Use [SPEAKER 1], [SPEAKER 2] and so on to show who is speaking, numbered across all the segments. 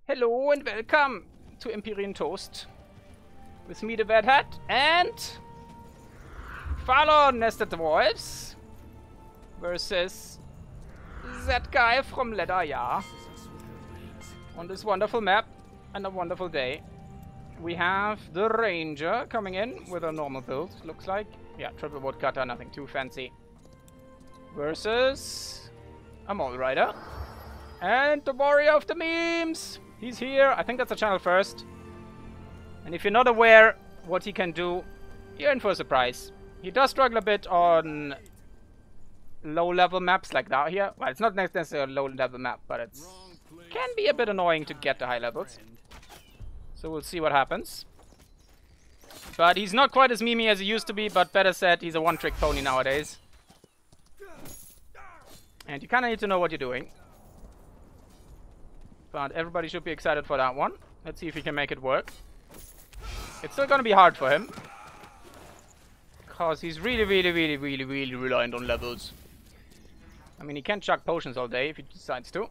[SPEAKER 1] Hello and welcome to Empyrean Toast. With me, the Bad Hat, and Farlon as the Dwarves versus that guy from Leather, on this wonderful map and a wonderful day. We have the Ranger coming in with a normal build, looks like. Yeah, triple woodcutter, nothing too fancy. Versus a Mole Rider. And the Warrior of the Memes! He's here. I think that's a channel first. And if you're not aware what he can do, you're in for a surprise. He does struggle a bit on low-level maps like that here. Well, it's not necessarily a low-level map, but it can be a bit annoying to get to high levels. So we'll see what happens. But he's not quite as memey as he used to be, but better said, he's a one-trick pony nowadays. And you kind of need to know what you're doing. But everybody should be excited for that one. Let's see if he can make it work. It's still going to be hard for him. Because he's really reliant on levels. I mean, he can chuck potions all day if he decides to.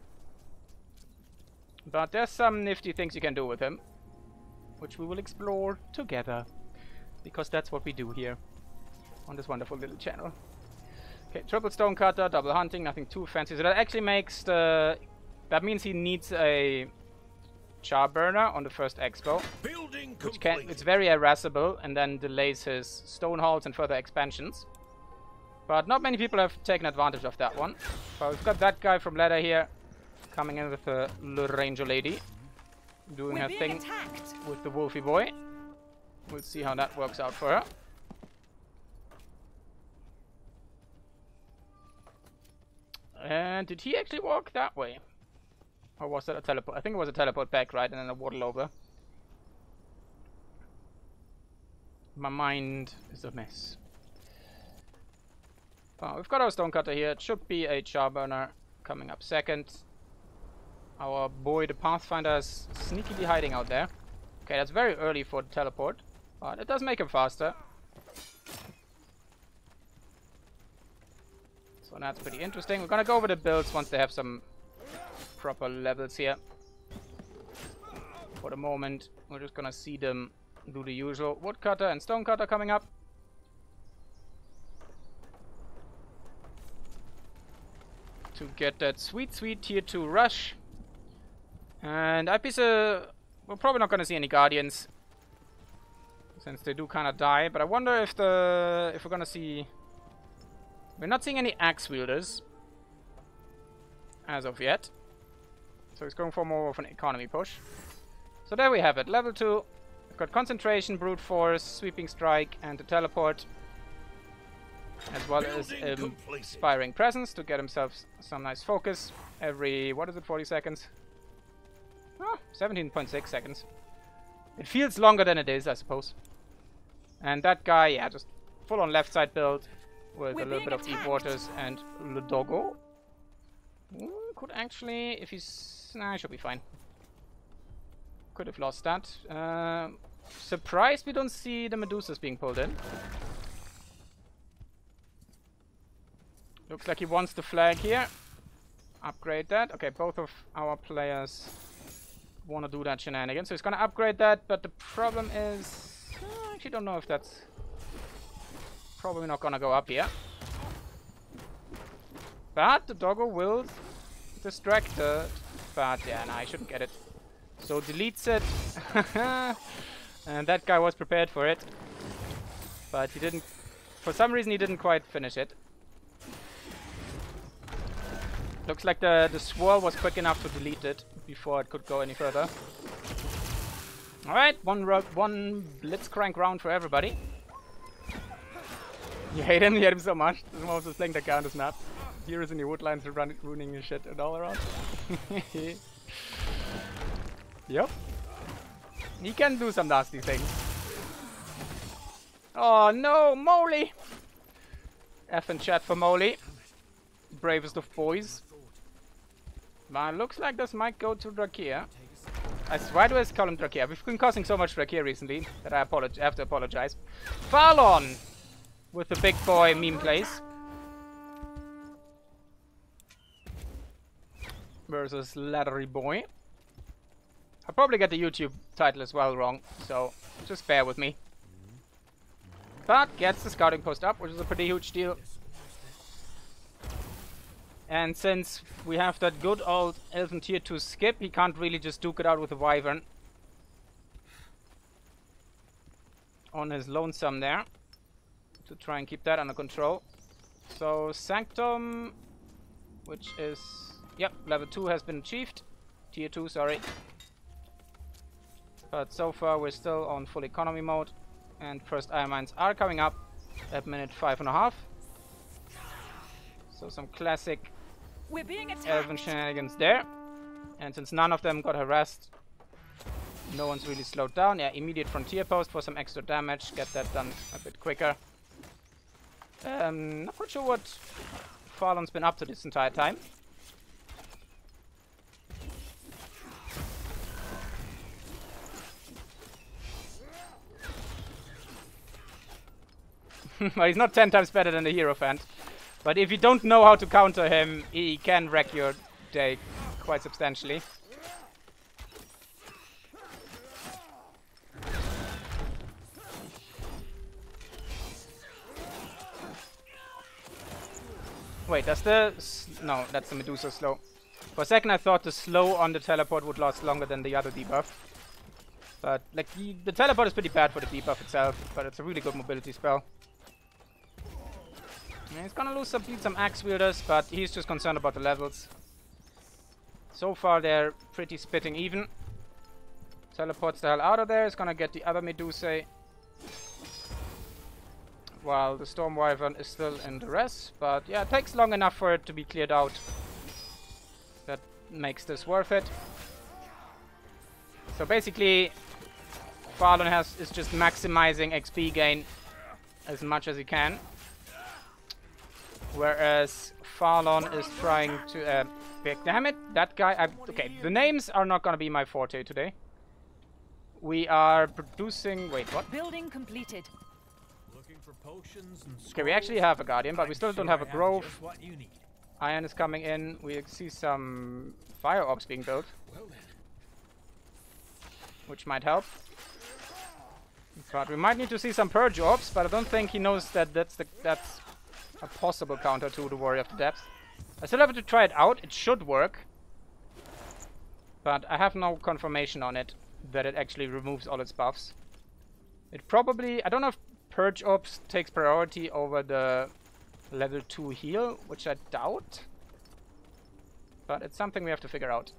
[SPEAKER 1] But there's some nifty things you can do with him, which we will explore together. Because that's what we do here on this wonderful little channel. Okay, triple stonecutter, double hunting, nothing too fancy. So that actually makes the... That means he needs a char burner on the first expo, which it's very irascible and then delays his stone halls and further expansions. But not many people have taken advantage of that one. But we've got that guy from Leather here coming in with the Ranger lady, doing her thing with the Wolfie boy. We'll see how that works out for her. And did he actually walk that way? Or was that a teleport? I think it was a teleport back, right? And then a waddle over. My mind is a mess. Oh, we've got our stonecutter here. It should be a charburner coming up second. Our boy, the Pathfinder, is sneakily hiding out there. Okay, that's very early for the teleport. But it does make him faster. So that's pretty interesting. We're gonna go over the builds once they have some proper levels here. For the moment, we're just gonna see them do the usual. Woodcutter and stonecutter coming up. To get that sweet tier 2 rush. And we're probably not gonna see any guardians, since they do kind of die. But I wonder if we're gonna see... We're not seeing any axe wielders as of yet. So he's going for more of an economy push. So there we have it. Level 2. We've got concentration, brute force, sweeping strike, and the teleport. As well as inspiring presence to get himself some nice focus. Every, what is it, 40 seconds? Oh, 17.6 seconds. It feels longer than it is, I suppose. And that guy, yeah, just full on left side build. With a little bit of deep waters and Ludogo. Could actually, if he's... Nah, he should be fine. Could have lost that. Surprised we don't see the Medusas being pulled in. Looks like he wants the flag here. Upgrade that. Okay, both of our players want to do that shenanigan. So he's going to upgrade that, but the problem is... I actually don't know if that's... Probably not gonna go up here. But the doggo will distract it. But yeah, no, I shouldn't get it. So deletes it. And that guy was prepared for it. But he didn't... For some reason he didn't quite finish it. Looks like the swirl was quick enough to delete it before it could go any further. Alright, one Blitzcrank round for everybody. You hate him? You hate him so much. This is also playing the guy on this map. Heroes in the woodlands are ruining his shit and all around. Yep. He can do some nasty things. Oh no, Moley! F in chat for Moley. Bravest of boys. But looks like this might go to Drakir. Why do I call him Drakir? We've been causing so much Drakir recently that I have to apologize. Farlon! With the big boy meme plays. Versus Leathery Boy. I'll probably get the YouTube title as well wrong, so just bear with me. But gets the scouting post up, which is a pretty huge deal. And since we have that good old Elven tier 2 skip, he can't really just duke it out with the Wyvern on his lonesome there, to try and keep that under control. So Sanctum, which is, yep, level 2 has been achieved. Tier 2, sorry. But so far we're still on full economy mode. And first iron mines are coming up at minute 5.5. So some classic Elven shenanigans there. And since none of them got harassed, no one's really slowed down. Yeah, immediate frontier post for some extra damage. Get that done a bit quicker. Not quite sure what Farlon's been up to this entire time. Well, he's not 10 times better than the Hierophant. But if you don't know how to counter him, he can wreck your day quite substantially. Wait, does the... No, that's the Medusa slow. For a second I thought the slow on the teleport would last longer than the other debuff. But, like, the teleport is pretty bad for the debuff itself, but it's a really good mobility spell. And he's gonna beat some axe wielders, but he's just concerned about the levels. So far they're pretty spitting even. Teleports the hell out of there, is gonna get the other Medusae. While the Storm Wyvern is still in duress, but yeah, it takes long enough for it to be cleared out. That makes this worth it. So basically, Farlon is just maximizing XP gain as much as he can. Whereas Farlon is trying to... damn it, that guy... okay, the names are not gonna be my forte today. We are producing... Wait, what?
[SPEAKER 2] Building completed.
[SPEAKER 1] Okay, we actually have a Guardian, but we still don't have a Grove. Iron is coming in. We see some Fire Orbs being built, which might help. But we might need to see some Purge Orbs, but I don't think he knows that that's a possible counter to the Warrior of the Depths. I still have to try it out. It should work, but I have no confirmation on it that it actually removes all its buffs. It probably... I don't know if Purge Orbs takes priority over the level 2 heal, which I doubt. But it's something we have to figure out.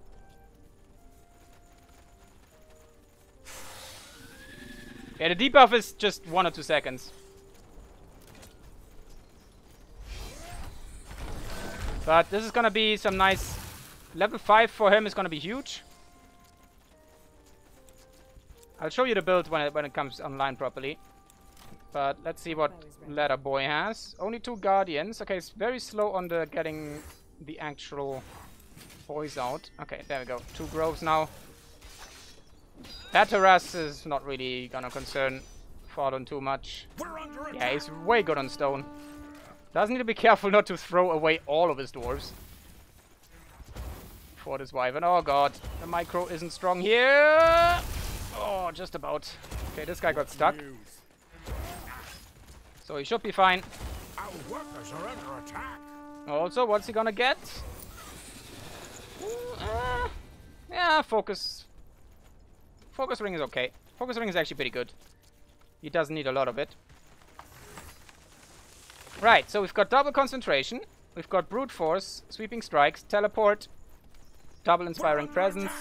[SPEAKER 1] Yeah, the debuff is just 1 or 2 seconds. But this is gonna be some nice... Level 5 for him is gonna be huge. I'll show you the build when it comes online properly. But let's see what Ladder Boy has. Only 2 Guardians. Okay, it's very slow on the getting the actual boys out. Okay, there we go. 2 Groves now. That harass is not really gonna concern Farlon too much. Yeah, he's way good on stone. Does need to be careful not to throw away all of his dwarves for this Wyvern. Oh god, the micro isn't strong here. Oh, just about. Okay, this guy got stuck. So he should be fine.
[SPEAKER 3] Our workers are under attack.
[SPEAKER 1] Also, what's he gonna get? Yeah, focus. Focus ring is okay. Focus ring is actually pretty good. He doesn't need a lot of it. Right, so we've got double concentration. We've got brute force, sweeping strikes, teleport, double inspiring presence.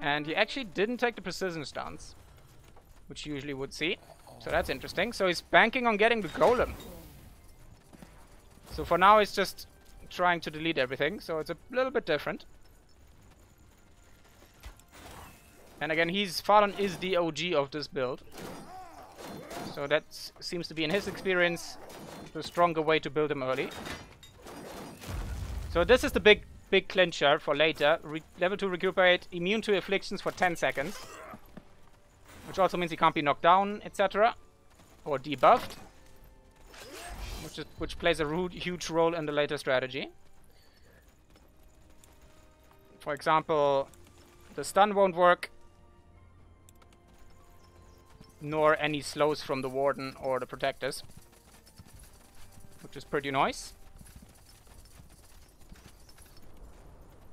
[SPEAKER 1] And he actually didn't take the precision stance, which you usually would see. So that's interesting. So he's banking on getting the golem. So for now he's just trying to delete everything. So it's a little bit different. And again, Farlon is the OG of this build. So that seems to be, in his experience, the stronger way to build him early. So this is the big clincher for later. Level 2 recuperate, immune to afflictions for 10 seconds. Which also means he can't be knocked down, etc. Or debuffed. Which plays a huge role in the later strategy. For example, The stun won't work. Nor any slows from the Warden or the Protectors. Which is pretty nice.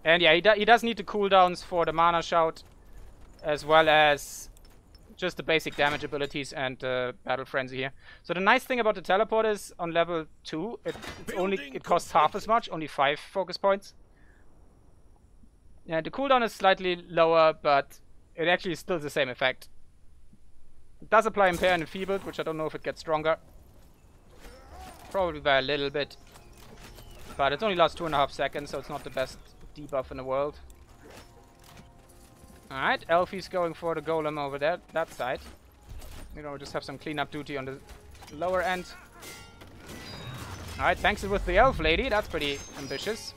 [SPEAKER 1] And yeah, he does need the cooldowns for the Mana Shout, as well as just the basic damage abilities and Battle Frenzy here. So the nice thing about the teleport is on level 2, it costs half as much, only 5 focus points. Yeah, the cooldown is slightly lower, but it actually is still the same effect. It does apply Impair and Enfeebled, which I don't know if it gets stronger. Probably by a little bit. But it only lasts 2.5 seconds, so it's not the best debuff in the world. Alright, Elfie's going for the golem over there, that side. You know, just have some cleanup duty on the lower end. Alright, tanks it with the elf lady, that's pretty ambitious.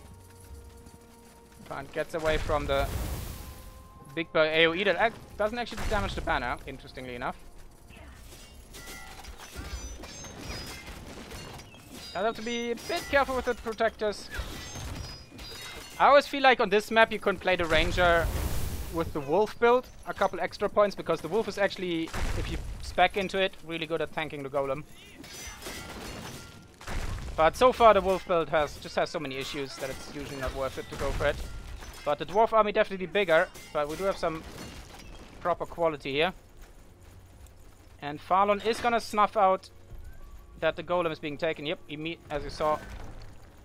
[SPEAKER 1] And gets away from the big boy AoE that doesn't actually damage the banner, interestingly enough. I'll have to be a bit careful with the protectors. I always feel like on this map you can play the ranger with the wolf build a couple extra points, because the wolf is actually, if you spec into it, really good at tanking the golem. But so far the wolf build just has so many issues that it's usually not worth it to go for it. But the dwarf army definitely bigger, but we do have some proper quality here. And Farlon is gonna snuff out that the golem is being taken. Yep, as you saw,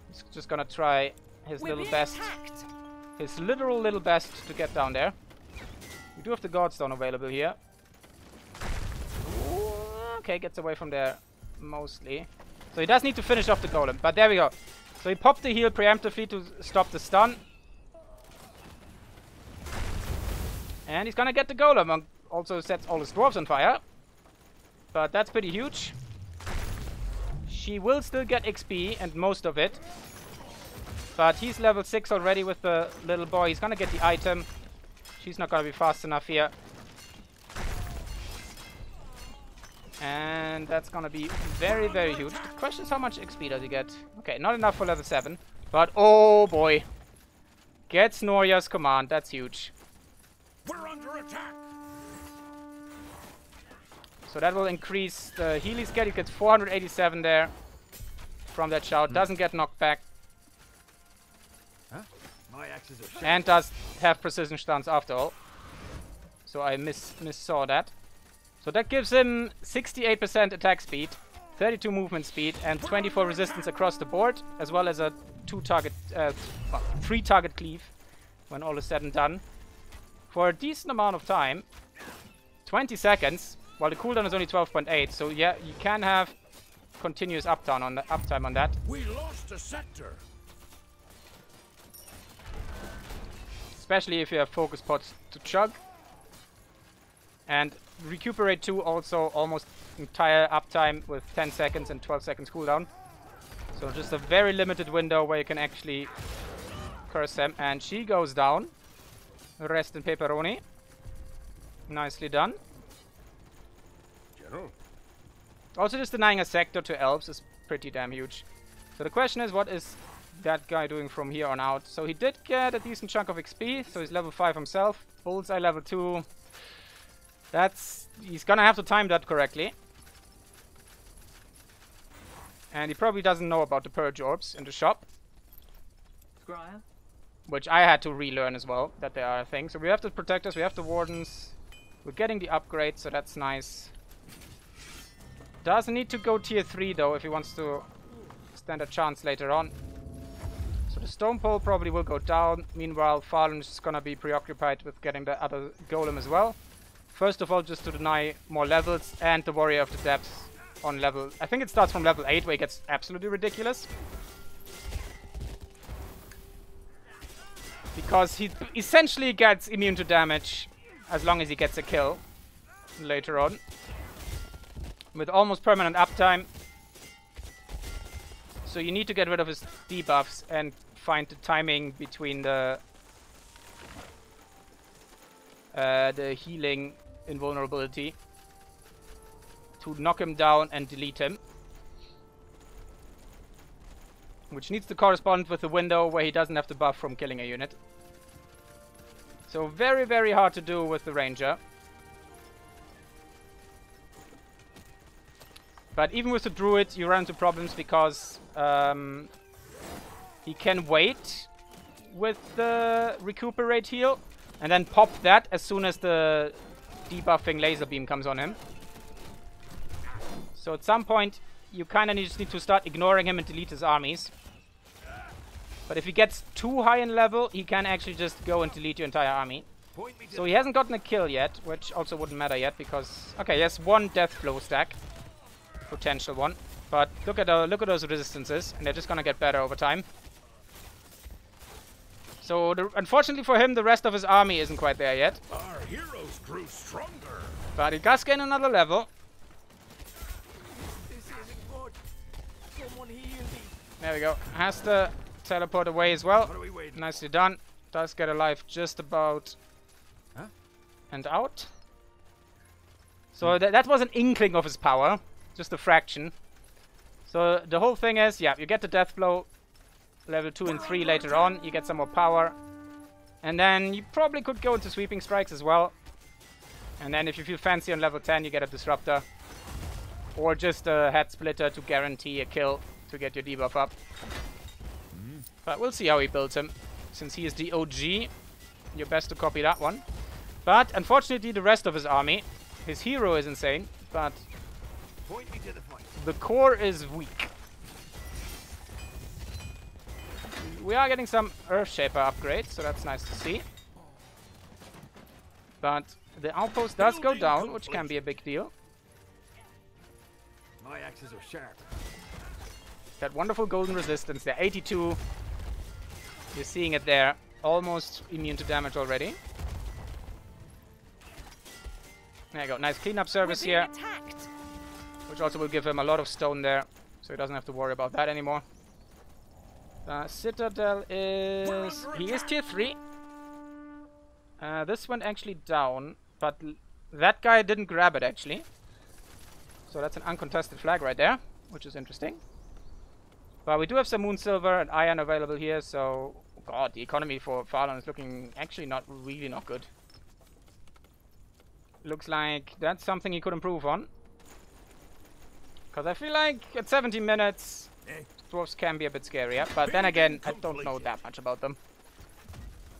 [SPEAKER 1] he's just gonna try his little best. His literal little best to get down there. We do have the Godstone available here. Ooh, okay, gets away from there mostly. So he does need to finish off the golem, but there we go. So he popped the heal preemptively to stop the stun. And he's gonna get the golem, and also sets all his dwarves on fire. But that's pretty huge. She will still get XP, and most of it. But he's level 6 already with the little boy. He's gonna get the item. She's not gonna be fast enough here. And that's gonna be very, very huge. The question is, how much XP does he get? Okay, not enough for level 7. But oh boy. Gets Noria's command. That's huge.
[SPEAKER 3] We're under attack.
[SPEAKER 1] So that will increase the heal he's getting. He gets 487 there from that shout. Doesn't get knocked back. And does have precision stuns after all. So I missaw that. So that gives him 68% attack speed, 32 movement speed, and 24 resistance across the board, as well as a 3-target cleave when all is said and done. For a decent amount of time, 20 seconds, while the cooldown is only 12.8. So yeah, you can have continuous uptime on that.
[SPEAKER 3] We lost a sector.
[SPEAKER 1] Especially if you have focus pots to chug. And recuperate 2 also almost entire uptime with 10 seconds and 12 seconds cooldown. So just a very limited window where you can actually curse them. And she goes down. Rest in pepperoni. Nicely done.
[SPEAKER 3] General.
[SPEAKER 1] Also just denying a sector to elves is pretty damn huge. So the question is, what is that guy doing from here on out? So he did get a decent chunk of XP, so he's level 5 himself. Bullseye level 2. He's gonna have to time that correctly. And he probably doesn't know about the purge orbs in the shop.
[SPEAKER 2] Squire?
[SPEAKER 1] Which I had to relearn as well, that there are a thing. So we have the protectors, we have the wardens. We're getting the upgrade, so that's nice. Does need to go tier 3 though if he wants to stand a chance later on. So the stone pole probably will go down. Meanwhile, Farlon is gonna be preoccupied with getting the other golem as well. First of all, just to deny more levels, and the Warrior of the Depths on level... I think it starts from level 8 where it gets absolutely ridiculous. Because he essentially gets immune to damage as long as he gets a kill later on. With almost permanent uptime. So you need to get rid of his debuffs and find the timing between the healing invulnerability to knock him down and delete him. Which needs to correspond with the window where he doesn't have the buff from killing a unit. So very, very hard to do with the Ranger. But even with the Druid, you run into problems because he can wait with the Recuperate heal and then pop that as soon as the debuffing laser beam comes on him. So at some point, you kind of just need to start ignoring him and delete his armies. But if he gets too high in level, he can actually just go and delete your entire army. So he hasn't gotten a kill yet, which also wouldn't matter yet because... Okay, he has one Death Blow stack. Potential one. But look at those resistances, and they're just gonna get better over time. So, unfortunately for him, the rest of his army isn't quite there yet.
[SPEAKER 3] Our heroes grew stronger.
[SPEAKER 1] But he does gain another level.
[SPEAKER 2] This isn't good. Someone heal me.
[SPEAKER 1] There we go. Has to teleport away as well.
[SPEAKER 3] What are we waiting?
[SPEAKER 1] Nicely done. Does get alive just about and out. So that was an inkling of his power. Just a fraction. So the whole thing is, yeah, you get the Death Blow. Level 2 and 3 later on. You get some more power. And then you probably could go into Sweeping Strikes as well. And then if you feel fancy on level 10, you get a Disruptor. Or just a Head Splitter to guarantee a kill to get your debuff up. But we'll see how he builds him. Since he is the OG, you're best to copy that one. But unfortunately, the rest of his army, his hero is insane, but
[SPEAKER 3] Point me to the point.
[SPEAKER 1] the core is weak. We are getting some Earthshaper upgrades, so that's nice to see. But the outpost does go down, which can be a big deal.
[SPEAKER 3] My axes are sharp.
[SPEAKER 1] That wonderful golden resistance there, 82. You're seeing it there. Almost immune to damage already. There you go. Nice cleanup service here.
[SPEAKER 4] Attacked.
[SPEAKER 1] Which also will give him a lot of stone there. So he doesn't have to worry about that anymore. Citadel is... He is tier 3. This went actually down. But that guy didn't grab it actually. So that's an uncontested flag right there. Which is interesting. But we do have some Moon Silver and Iron available here. So... God, the economy for Farlon is looking actually not good. Looks like that's something he could improve on. Because I feel like at 70 minutes, Dwarves can be a bit scarier. But then again, I don't know that much about them.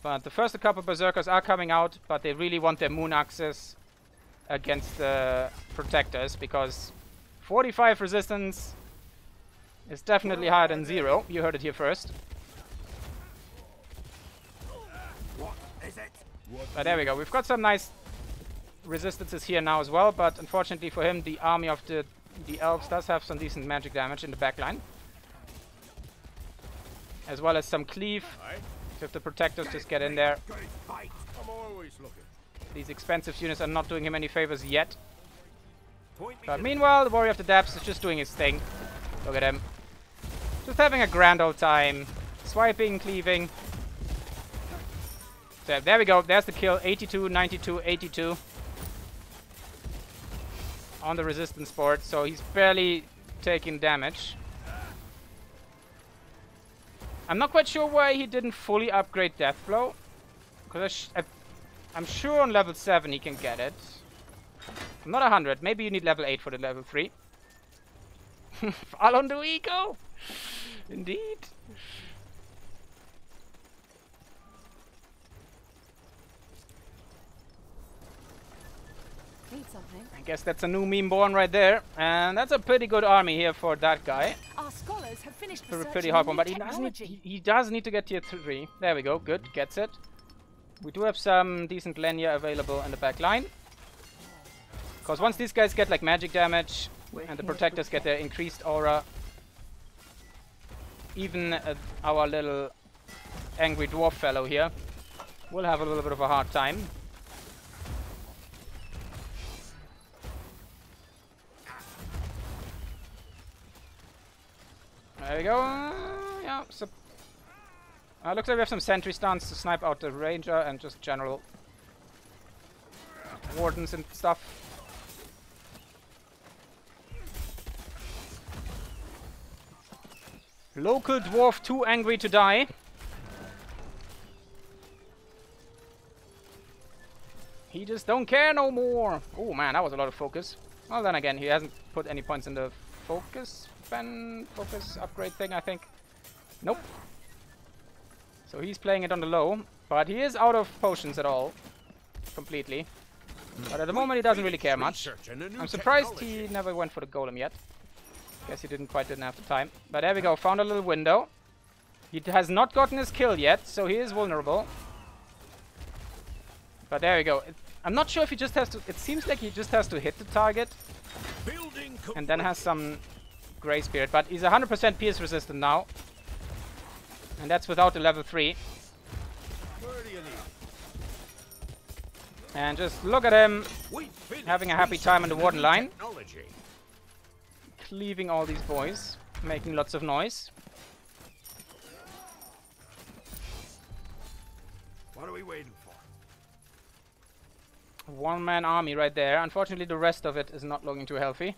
[SPEAKER 1] But the first couple of Berserkers are coming out, but they really want their Moon Axes against the Protectors. Because 45 resistance is definitely higher than 0. You heard it here first. But there we go. We've got some nice resistances here now as well. But unfortunately for him, the army of the Elves does have some decent magic damage in the backline. As well as some cleave. So if the Protectors just get in there.
[SPEAKER 3] I'm always looking.
[SPEAKER 1] These expensive units are not doing him any favors yet. But meanwhile, the Warrior of the Depths is just doing his thing. Look at him. Just having a grand old time. Swiping, cleaving. So there we go. There's the kill. 82, 92, 82. On the resistance board. So he's barely taking damage. I'm not quite sure why he didn't fully upgrade Death Blow. Because I'm sure on level 7 he can get it. I'm not 100. Maybe you need level 8 for the level 3. Farlon do ego! Indeed.
[SPEAKER 4] Need something.
[SPEAKER 1] I guess that's a new meme born right there. And that's a pretty good army here for that guy.
[SPEAKER 4] Our scholars have finished
[SPEAKER 1] A
[SPEAKER 4] researching
[SPEAKER 1] pretty hard
[SPEAKER 4] the
[SPEAKER 1] one,
[SPEAKER 4] new
[SPEAKER 1] but
[SPEAKER 4] technology.
[SPEAKER 1] he does need to get tier 3. There we go. Good. Gets it. We do have some decent Lenya available in the back line. Because once these guys get like magic damage and the Protectors get their increased aura, even our little angry dwarf fellow here will have a little bit of a hard time. There we go. Yeah. So, looks like we have some sentry stuns to snipe out the ranger and just general wardens and stuff. Local dwarf too angry to die. He just don't care no more. Oh man, that was a lot of focus. Well, then again, he hasn't put any points in the focus upgrade thing, I think. Nope. So he's playing it on the low, but he is out of potions at all. Completely. But at the moment he doesn't really care much. I'm surprised he never went for the golem yet. Guess he didn't have the time. But there we go, found a little window. He has not gotten his kill yet, so he is vulnerable. But there we go. I'm not sure if he just has to... It seems like he just has to hit the target. And then has some grace period. But he's 100% pierce resistant now. And that's without the level 3. And just look at him having a happy time in the warden line. Cleaving all these boys. Making lots of noise.
[SPEAKER 3] What are we waiting for?
[SPEAKER 1] One-man army right there. Unfortunately, the rest of it is not looking too healthy.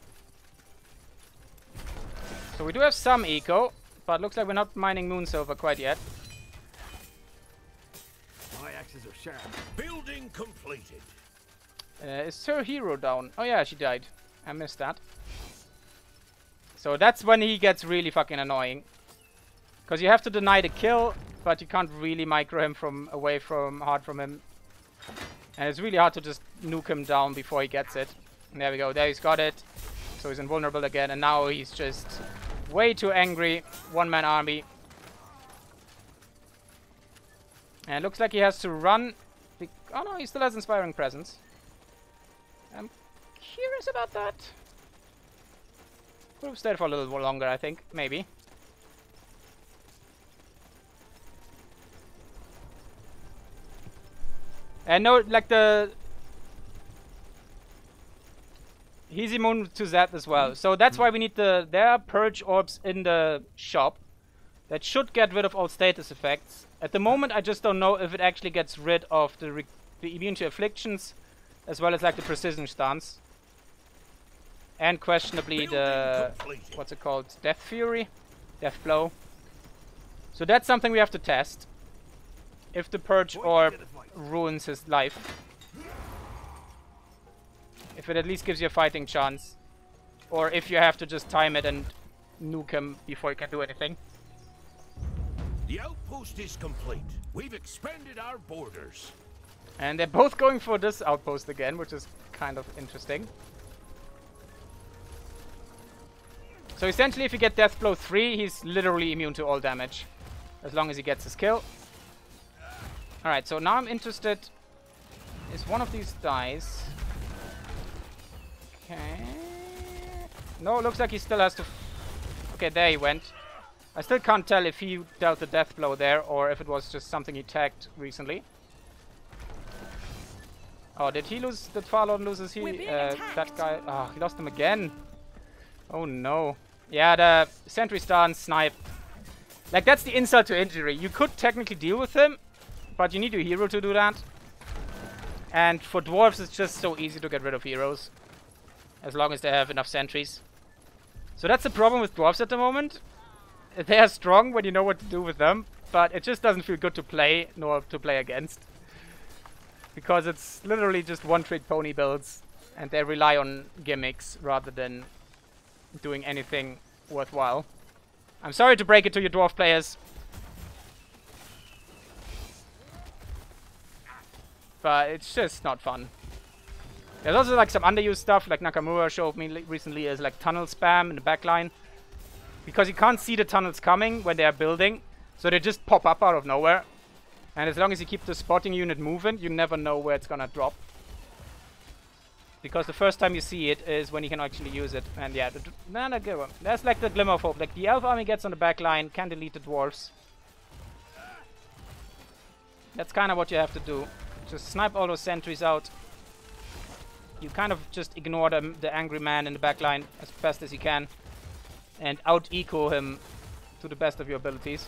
[SPEAKER 1] So we do have some eco, but looks like we're not mining moon silver quite yet.
[SPEAKER 3] My axes are sharp. Building completed.
[SPEAKER 1] Is her hero down? Oh yeah, she died. I missed that. So that's when he gets really fucking annoying. Because you have to deny the kill, but you can't really micro him from hard from him. And it's really hard to just nuke him down before he gets it. And there we go, there he's got it. So he's invulnerable again, and now he's just way too angry. One-man army. And it looks like he has to run. Oh no, he still has Inspiring Presence. I'm curious about that. Could have stayed for a little longer, I think. Maybe. And no, like he's immune to that as well. So that's why we need there are purge orbs in the shop that should get rid of all status effects. At the moment, I just don't know if it actually gets rid of the immune to afflictions, as well as like the precision stance, and questionably the what's it called, death fury, death blow. So that's something we have to test. If the purge orb ruins his life. If it at least gives you a fighting chance. Or if you have to just time it and nuke him before he can do anything.
[SPEAKER 3] The outpost is complete. We've expanded our borders.
[SPEAKER 1] And they're both going for this outpost again, which is kind of interesting. So essentially if you get Death Blow 3, he's literally immune to all damage. As long as he gets his kill. Alright, so now I'm interested. Is one of these dies? Okay. No, it looks like he still has to... Okay, there he went. I still can't tell if he dealt the death blow there or if it was just something he tagged recently. Oh, did he lose... Did Farlon lose his that guy... Oh, he lost him again. Oh no. Yeah, the sentry stance snipe. Like, that's the insult to injury. You could technically deal with him, but you need your hero to do that. And for dwarves, it's just so easy to get rid of heroes. As long as they have enough sentries. So that's the problem with dwarves at the moment. They are strong when you know what to do with them. But it just doesn't feel good to play, nor to play against. Because it's literally just one-trick pony builds. And they rely on gimmicks rather than doing anything worthwhile. I'm sorry to break it to you dwarf players. But it's just not fun. There's also like some underused stuff, like Nakamura showed me recently, is like tunnel spam in the backline. Because you can't see the tunnels coming when they are building, so they just pop up out of nowhere. And as long as you keep the spotting unit moving, you never know where it's gonna drop. Because the first time you see it is when you can actually use it. And yeah, that's like the glimmer of hope. Like the elf army gets on the backline, can delete the dwarves. That's kind of what you have to do. Just snipe all those sentries out. You kind of just ignore the angry man in the backline as best as you can. And out-eco him to the best of your abilities.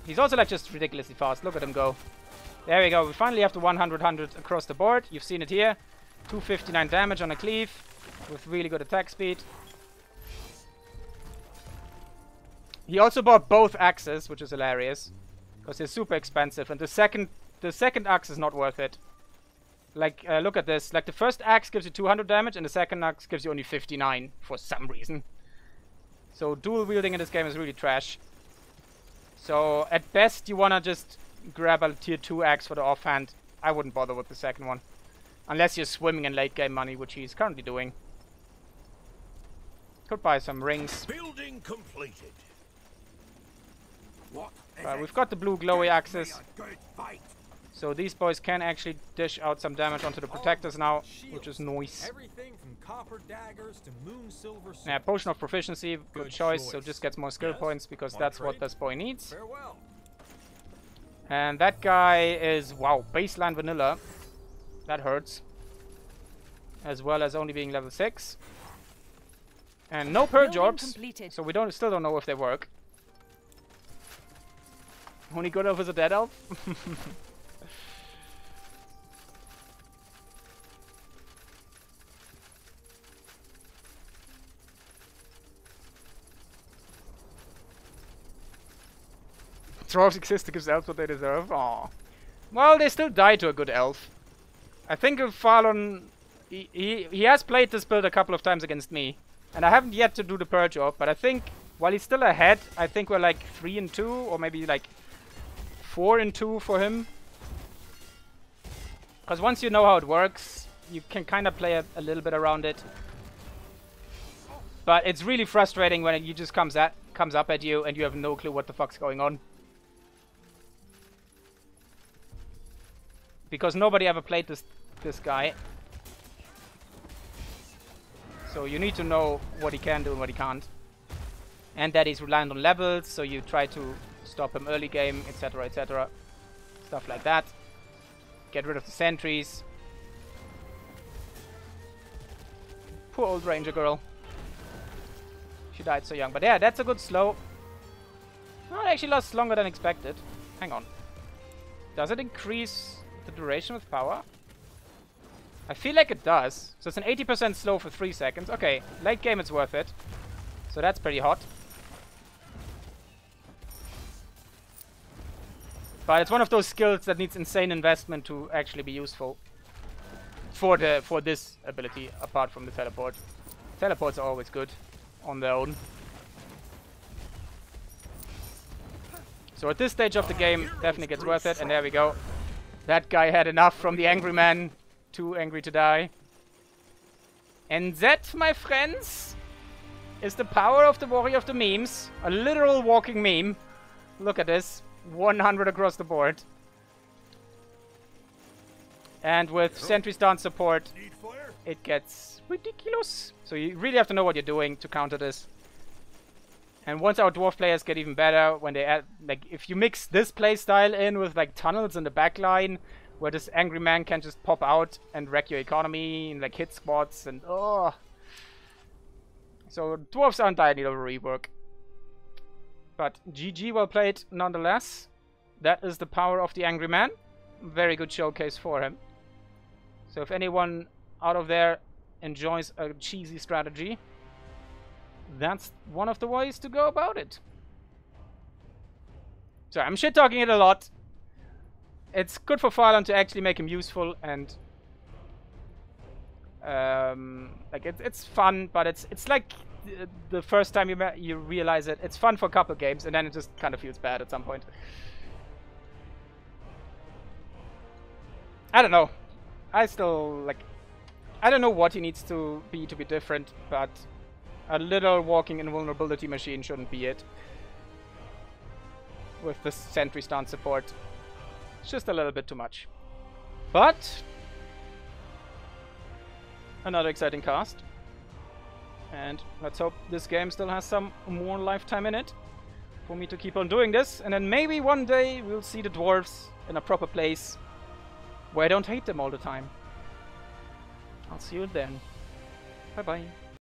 [SPEAKER 1] He's also like just ridiculously fast. Look at him go. There we go. We finally have the 100 across the board. You've seen it here. 259 damage on a cleave with really good attack speed. He also bought both axes, which is hilarious. Because they're super expensive. And the second axe is not worth it. Like, look at this. Like, the first axe gives you 200 damage, and the second axe gives you only 59 for some reason. So, dual wielding in this game is really trash. So, at best, you wanna just grab a tier 2 axe for the offhand. I wouldn't bother with the second one. Unless you're swimming in late game money, which he's currently doing. Could buy some rings.
[SPEAKER 3] Building completed. What?
[SPEAKER 1] We've got the blue glowy axes. So these boys can actually dish out some damage onto the protectors now, which is nice.
[SPEAKER 2] Everything from copper daggers to moon silver swords.
[SPEAKER 1] Yeah, potion of proficiency, good choice. So just gets more skill points because that's what this boy needs.
[SPEAKER 2] Farewell.
[SPEAKER 1] And that guy is, wow, baseline vanilla. That hurts. As well as only being level 6. And no purge orbs, so we still don't know if they work. Only good elf is a dead elf. Dwarves exist to give elves what they deserve. Aww. Well, they still die to a good elf. I think if Farlon... He has played this build a couple of times against me. And I haven't yet to do the purge orb, but I think while he's still ahead, I think we're like 3-2 or maybe like 4-2 for him. Because once you know how it works, you can kind of play a little bit around it. But it's really frustrating when it just comes up at you and you have no clue what the fuck's going on. Because nobody ever played this guy. So you need to know what he can do and what he can't. And that he's reliant on levels, so you try to stop him early game, etc, etc. Stuff like that. Get rid of the sentries. Poor old ranger girl. She died so young. But yeah, that's a good slow. Oh, it actually lasts longer than expected. Hang on. Does it increase the duration with power? I feel like it does. So it's an 80% slow for 3 seconds. Okay, late game it's worth it. So that's pretty hot. But it's one of those skills that needs insane investment to actually be useful. For this ability, apart from the teleport. Teleports are always good on their own. So at this stage of the game, definitely gets worth it. And there we go. That guy had enough from the angry man. Too angry to die. And that, my friends, is the power of the warrior of the memes. A literal walking meme. Look at this. 100 across the board. And with sentry stance support, it gets ridiculous. So you really have to know what you're doing to counter this. And once our dwarf players get even better, when they add, like, if you mix this playstyle in with like tunnels in the back line, where this angry man can just pop out and wreck your economy and like hit squads and oh. So dwarves aren't dire need of a rework. But GG, well played nonetheless. That is the power of the angry man. Very good showcase for him. So if anyone out of there enjoys a cheesy strategy, that's one of the ways to go about it. So I'm shit talking it a lot. It's good for Farlon to actually make him useful and like it's fun, but it's like the first time you realize it. It's fun for a couple games and then it just kind of feels bad at some point. I don't know. I still like. I don't know what he needs to be different, but a little walking invulnerability machine shouldn't be it. With the sentry stance support. It's just a little bit too much. But another exciting cast. And let's hope this game still has some more lifetime in it for me to keep on doing this. And then maybe one day we'll see the dwarves in a proper place where I don't hate them all the time. I'll see you then. Bye bye.